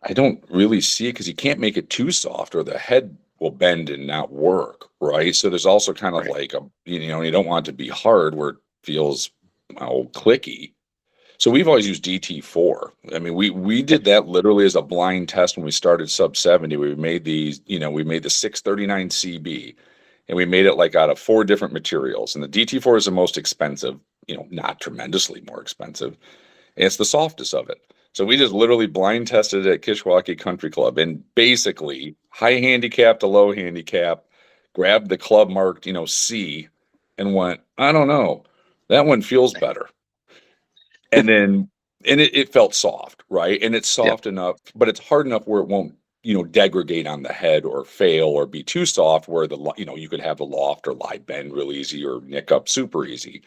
I don't really see it because you can't make it too soft or the head will bend and not work, right? So there's also kind of Right. like you don't want it to be hard where it feels clicky. So we've always used DT4. I mean, we Yeah. did that literally as a blind test when we started Sub70. We made these, we made the 639 CB, and we made it like out of 4 different materials. And the DT4 is the most expensive, not tremendously more expensive. And it's the softest of it. So we just literally blind tested it at Kishwaukee Country Club, and basically high handicap to low handicap, grabbed the club marked, C, and went, I don't know, that one feels better. And then, and it felt soft, right? And it's Yeah. soft enough, but it's hard enough where it won't, degrade on the head or fail or be too soft where you could have the loft or lie bend real easy or nick up super easy.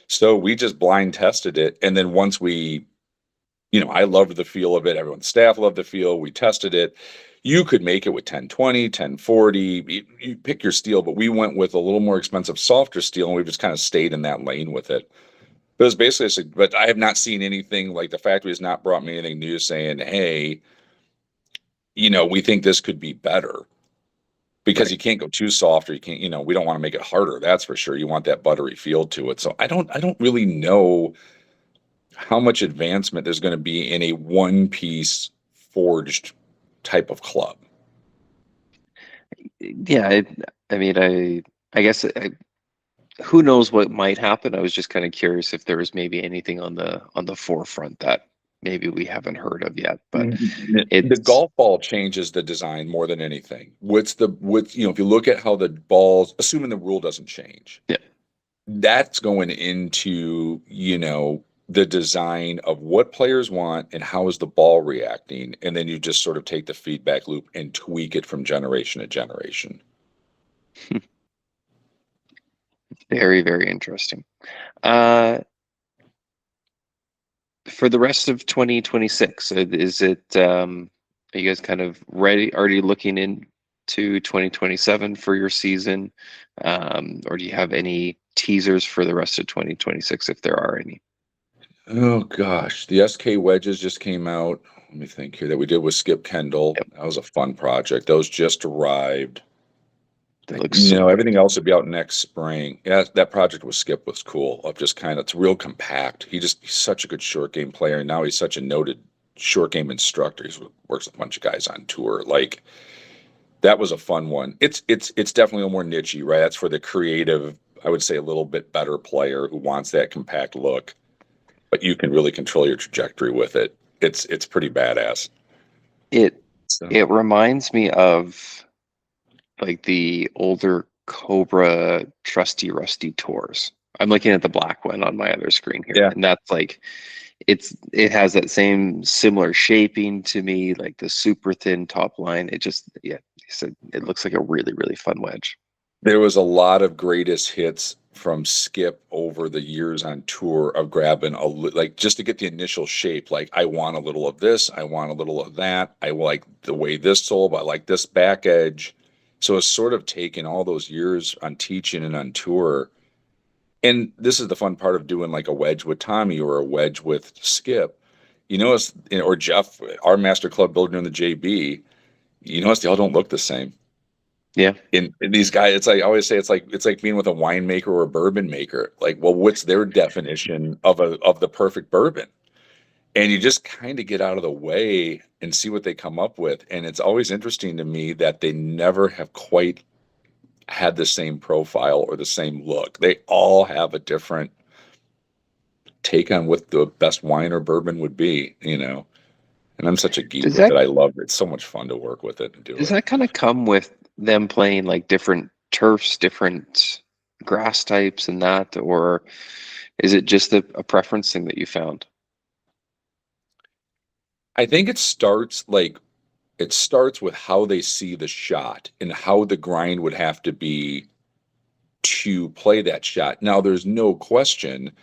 So we just blind tested it. And then once I loved the feel of it. Everyone's staff loved the feel. We tested it. You could make it with 1020, 1040. You pick your steel, but we went with a little more expensive, softer steel, and we've just kind of stayed in that lane with it. But it was basically, but I have not seen anything like the factory has not brought me anything new saying, hey, we think this could be better because Right. you can't go too soft or you can't, we don't want to make it harder. That's for sure. You want that buttery feel to it. So I don't really know how much advancement there's going to be in a one piece forged type of club. Yeah. I mean, I guess who knows what might happen. I was just kind of curious if there was maybe anything on the forefront that maybe we haven't heard of yet. But The it's golf ball changes the design more than anything. If you look at how the balls, assuming the rule doesn't change, yeah. that's going into, the design of what players want and how is the ball reacting. And then you just sort of take the feedback loop and tweak it from generation to generation. Very, very interesting. Uh, for the rest of 2026, is it, are you guys kind of ready, already looking into 2027 for your season? Or do you have any teasers for the rest of 2026, if there are any? Oh gosh, the SK wedges just came out. Let me think here that we did with Skip Kendall. Yep. That was a fun project. Those just arrived. They look so Everything good. else will be out next spring. Yeah, that project with Skip was cool. Of just kind of, it's real compact. He's such a good short game player, and now he's such a noted short game instructor. He works with a bunch of guys on tour. Like that was a fun one. It's definitely a little more nichey, right? That's for the creative, I would say a little bit better player who wants that compact look, but you can really control your trajectory with it. It's pretty badass. It So it reminds me of like the older Cobra Trusty Rusty tours. I'm looking at the black one on my other screen here, yeah, and that's like it has that same similar shaping to me, like the super thin top line. It just, yeah, it looks like a really, really fun wedge. there was a lot of greatest hits from Skip over the years on tour of grabbing like just to get the initial shape. Like I want a little of this, I want a little of that. I like the way this sold, I like this back edge. So it's sort of taken all those years on teaching and on tour. And this is the fun part of doing like a wedge with Tommy or a wedge with Skip. You notice, or Jeff, our master club builder in the JB, you notice they all don't look the same. Yeah. In these guys, it's like I always say, it's like being with a winemaker or a bourbon maker. Like, well, what's their definition of the perfect bourbon? And you just kind of get out of the way and see what they come up with. And it's always interesting to me that they never have quite had the same profile or the same look. They all have a different take on what the best wine or bourbon would be, you know. And I'm such a geek Does with it. that I love it. It's so much fun to work with it and do does it. that kind of come with them playing like different turfs, different grass types and that, or is it just a preference thing that you found? I think it starts with how they see the shot and how the grind would have to be to play that shot. Now, there's no question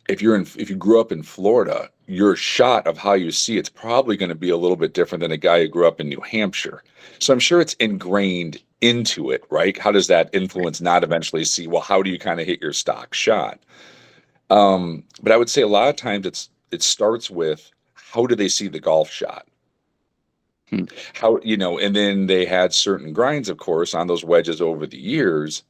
if you grew up in Florida, your shot of how you see it's probably going to be a little bit different than a guy who grew up in New Hampshire. So I'm sure it's ingrained into it, right? How does that influence not eventually see, well, how do you kind of hit your stock shot? But I would say a lot of times it starts with how do they see the golf shot? Hmm. And then they had certain grinds, of course, on those wedges over the years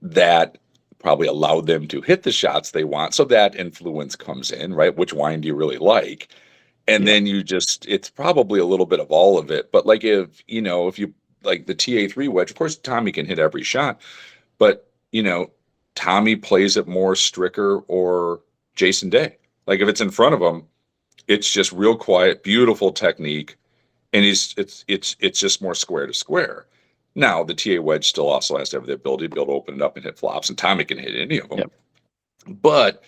that probably allowed them to hit the shots they want. So that influence comes in, right? Which wine do you really like? And Yeah. then it's probably a little bit of all of it. But like if you like the TA3 wedge, of course, Tommy can hit every shot, but Tommy plays it more Stricker or Jason Day. Like if it's in front of him, it's just real quiet, beautiful technique, and it's just more square to square. Now the TA wedge still also has to have the ability to be able to open it up and hit flops, and Tommy can hit any of them. Yep. But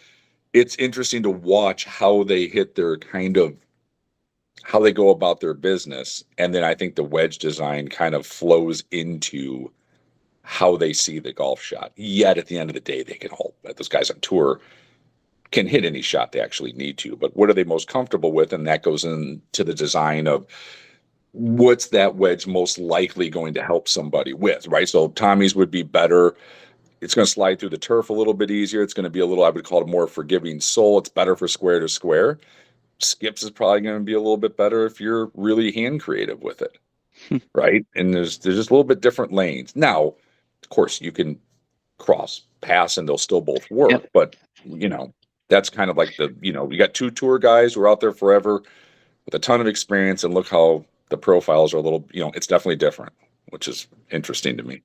it's interesting to watch how they hit how they go about their business, and then I think the wedge design kind of flows into how they see the golf shot. Yet at the end of the day, they can all those guys on tour can hit any shot they actually need to. But what are they most comfortable with? And that goes into the design of what's that wedge most likely going to help somebody with, right? So Tommy's would be better. It's going to slide through the turf a little bit easier. It's going to be a little, I would call it more forgiving sole. It's better for square to square. Skips is probably going to be a little bit better if you're really hand creative with it, right? And there's just a little bit different lanes. Now, of course, you can cross pass and they'll still both work, Yep. but that's kind of like you got two tour guys who are out there forever with a ton of experience, and look how the profiles are a little, it's definitely different, which is interesting to me.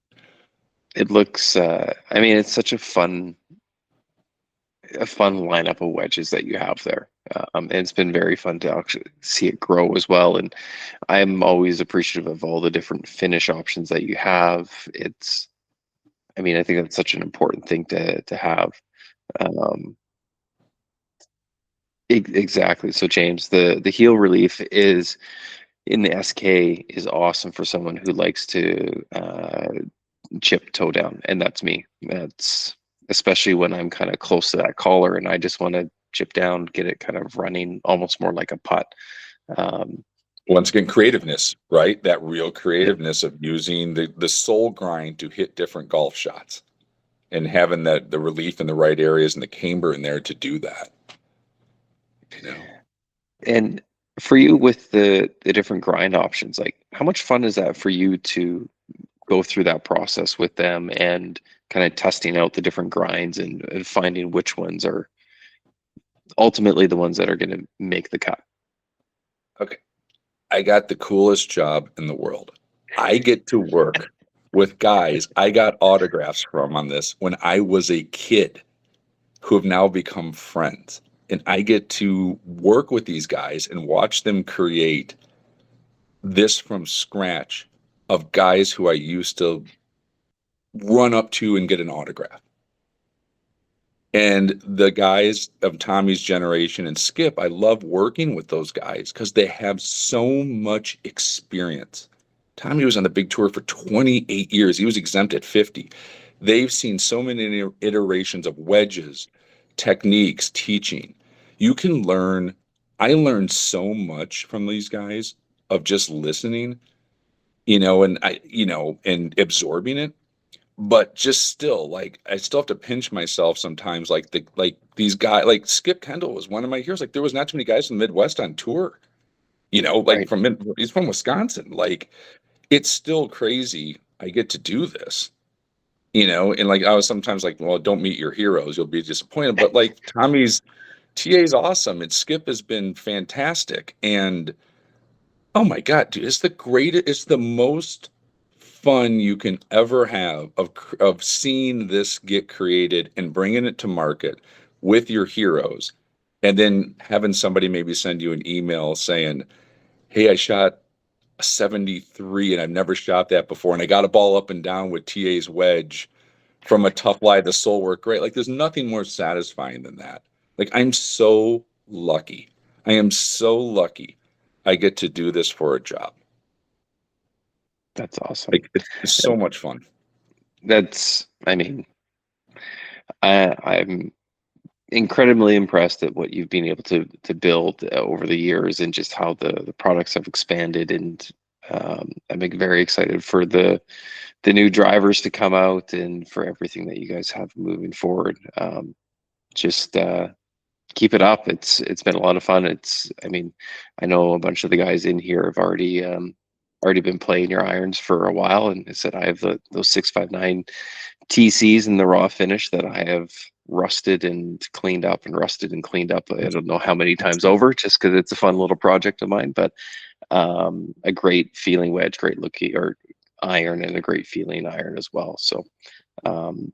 It looks I mean it's such a fun lineup of wedges that you have there. And it's been very fun to actually see it grow as well. And I'm always appreciative of all the different finish options that you have. I mean, I think that's such an important thing to have. Um, exactly. So James, the heel relief is in the SK is awesome for someone who likes to chip toe down, and that's me. That's especially when I'm kind of close to that collar and I just want to chip down, get it kind of running almost more like a putt. Um, Once again, creativeness, right? That real yep. creativeness of using the soul grind to hit different golf shots and having the relief in the right areas and the camber in there to do that. You know, And for you with the different grind options, like how much fun is that for you to go through that process with them and kind of testing out the different grinds and finding which ones are ultimately the ones that are going to make the cut? okay, I got the coolest job in the world. I get to work with guys I got autographs from on this when I was a kid who have now become friends. And I get to work with these guys and watch them create this from scratch of guys who I used to run up to and get an autograph. And the guys of Tommy's generation and Skip, I love working with those guys because they have so much experience. Tommy was on the big tour for 28 years. He was exempt at 50. They've seen so many iterations of wedges, techniques, teaching. You can learn. I learned so much from these guys of just listening and absorbing it. But just still, like, I still have to pinch myself sometimes. Like these guys, like Skip Kendall was one of my heroes. Like, there was not too many guys from the Midwest on tour. Like Right. he's from Wisconsin. Like, it's still crazy. I get to do this. And like I was sometimes like, well, don't meet your heroes, you'll be disappointed. But like TA's awesome, and Skip has been fantastic. And oh my God, dude, it's the most fun you can ever have of seeing this get created and bringing it to market with your heroes, and then having somebody maybe send you an email saying, "Hey, I shot a 73 and I've never shot that before, and I got a ball up and down with TA's wedge from a tough lie. The soul worked great." Like, there's nothing more satisfying than that. Like, I'm so lucky. I am so lucky. I get to do this for a job. That's awesome. Like, it's so much fun. I mean, I'm incredibly impressed at what you've been able to build over the years, and just how the products have expanded. And I'm very excited for the new drivers to come out, and for everything that you guys have moving forward. Just keep it up. It's been a lot of fun. I know a bunch of the guys in here have already been playing your irons for a while, and I said I have those 659 TCs in the raw finish that I have rusted and cleaned up and rusted and cleaned up. I don't know how many times over, just because it's a fun little project of mine. But a great feeling wedge, great looking or iron, and a great feeling iron as well. So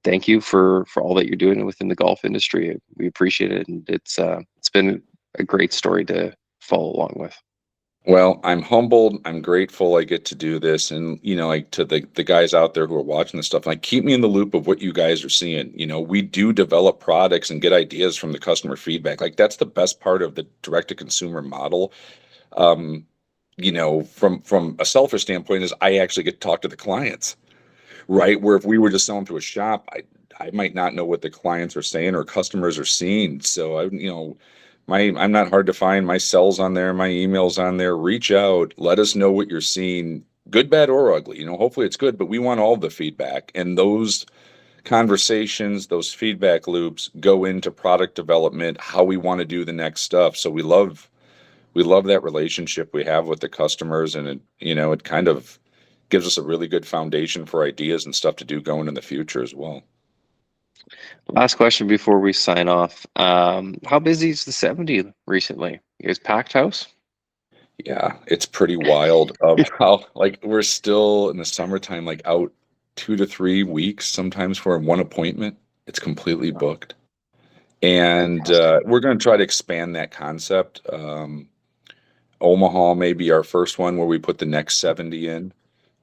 thank you for all that you're doing within the golf industry. We appreciate it, and it's been a great story to follow along with. Well, I'm humbled. I'm grateful I get to do this. And, like, to the guys out there who are watching this stuff, like, keep me in the loop of what you guys are seeing. We do develop products and get ideas from the customer feedback. Like, that's the best part of the direct to consumer model. Um, from a selfish standpoint, is I actually get to talk to the clients, right? Where if we were just selling to a shop, I might not know what the clients are saying or customers are seeing. So I'm not hard to find. My cell's on there, my email's on there. Reach out, let us know what you're seeing, good, bad, or ugly. Hopefully it's good, but we want all the feedback. And those conversations, those feedback loops go into product development, how we want to do the next stuff. So we love that relationship we have with the customers, and it kind of gives us a really good foundation for ideas and stuff to do going in the future as well. Last question before we sign off. How busy is the 70 recently? You guys packed house? Yeah, it's pretty wild of how, like, we're still in the summertime, like, out 2 to 3 weeks sometimes for one appointment. It's completely booked. And Fantastic. we're going to try to expand that concept. Omaha may be our first one where we put the next 70 in.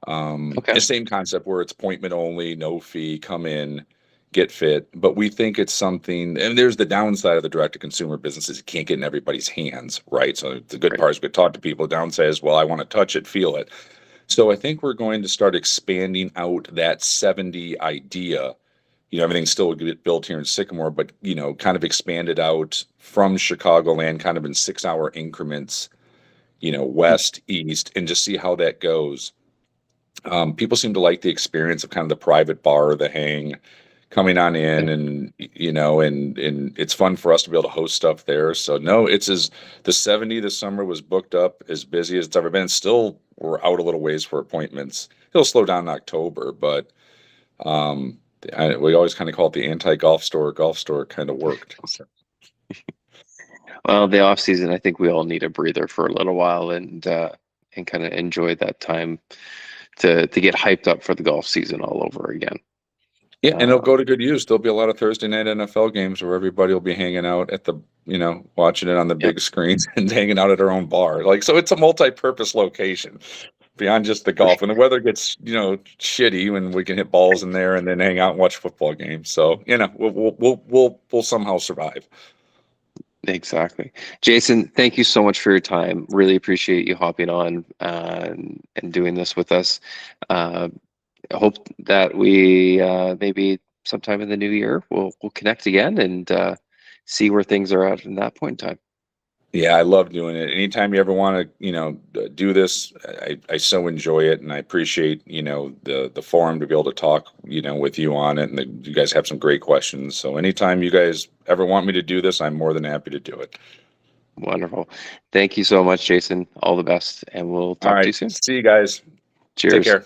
Okay. The same concept where it's appointment only, no fee, come in, get fit. But we think it's something, and there's the downside of the direct to consumer business is it can't get in everybody's hands, right? So the good Right. part is we could talk to people. The downside is, well, I want to touch it, feel it. So I think we're going to start expanding out that 70 idea. Everything's still get built here in Sycamore, but kind of expanded out from Chicagoland, kind of in 6-hour increments, west, east, and just see how that goes. People seem to like the experience of kind of the private bar, the hang, coming on in, Yeah. and and it's fun for us to be able to host stuff there. So no, the 70 this summer was booked up as busy as it's ever been. Still, we're out a little ways for appointments. It'll slow down in October, but we always kind of call it the anti-golf store. Golf store kind of worked. So. Well, the off season, I think we all need a breather for a little while, and kind of enjoy that time to get hyped up for the golf season all over again. Yeah, and it'll go Um, to good use. There'll be a lot of Thursday night NFL games where everybody will be hanging out at the, watching it on the yep. big screens and hanging out at our own bar. Like, so it's a multi-purpose location beyond just the For golf. When the weather gets, shitty, when we can hit balls in there and then hang out and watch football games. So, we'll somehow survive. Exactly. Jason, thank you so much for your time. Really appreciate you hopping on and doing this with us. Uh, I hope that we maybe sometime in the new year we'll connect again, and see where things are at in that point in time. Yeah, I love doing it. Anytime you ever want to, do this, I so enjoy it, and I appreciate, the forum to be able to talk, with you on it, and you guys have some great questions. So anytime you guys ever want me to do this, I'm more than happy to do it. Wonderful. Thank you so much, Jason. All the best, and we'll All talk to right, you soon. see you guys. Take Cheers. care.